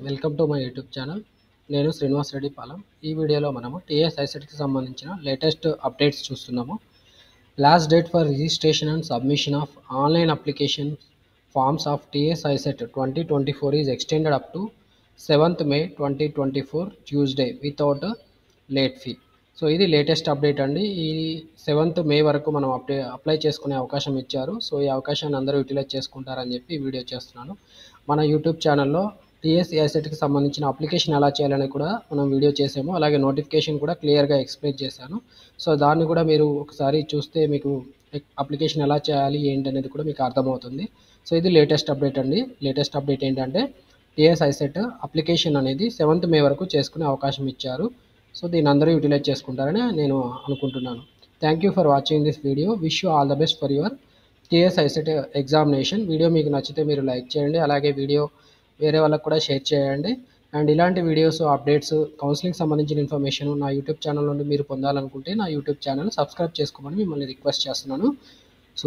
Welcome to my YouTube channel. నేను శ్రీనివాస్ రెడ్డి పాలెం. ఈ వీడియోలో మనము టీఎస్ ఐసెట్కి సంబంధించిన లేటెస్ట్ అప్డేట్స్ చూస్తున్నాము. Last date for registration and submission of online application forms of TS ICET 2024 is extended up to 7th May 2024 Tuesday without late fee. So ఇది latest update అండి. ఈ 7th May వరకు మనం apply చేసుకునే అవకాశం ఇచ్చారు. So ఈ అవకాశాన్ని అందరూ యూటిలైజ్ చేసుకుంటారని చెప్పి ఈ వీడియో చేస్తున్నాను. మన యూట్యూబ్ ఛానల్లో టీఎస్ ఐసెట్కి సంబంధించిన అప్లికేషన్ ఎలా చేయాలని కూడా మనం వీడియో చేసాము. అలాగే నోటిఫికేషన్ కూడా క్లియర్గా ఎక్స్ప్లెయిన్ చేశాను. సో దాన్ని కూడా మీరు ఒకసారి చూస్తే మీకు అప్లికేషన్ ఎలా చేయాలి ఏంటి అనేది కూడా మీకు అర్థమవుతుంది. సో ఇది లేటెస్ట్ అప్డేట్ అండి. లేటెస్ట్ అప్డేట్ ఏంటంటే టీఎస్ ఐసెట్ అప్లికేషన్ అనేది 7th May వరకు చేసుకునే అవకాశం ఇచ్చారు. సో దీన్ని అందరూ యూటిలైజ్ చేసుకుంటారని నేను అనుకుంటున్నాను. Thank you for watching this video. Wish you all the best for your TS ICET examination. Video మీకు నచ్చితే మీరు లైక్ చేయండి. అలాగే వీడియో వేరే వాళ్ళకు కూడా షేర్ చేయండి. అండ్ ఇలాంటి వీడియోస్, అప్డేట్స్, కౌన్సిలింగ్ సంబంధించిన ఇన్ఫర్మేషన్ నా యూట్యూబ్ ఛానల్ నుండి మీరు పొందాలనుకుంటే నా యూట్యూబ్ ఛానల్ సబ్స్క్రైబ్ చేసుకోమని మిమ్మల్ని రిక్వెస్ట్ చేస్తున్నాను. సో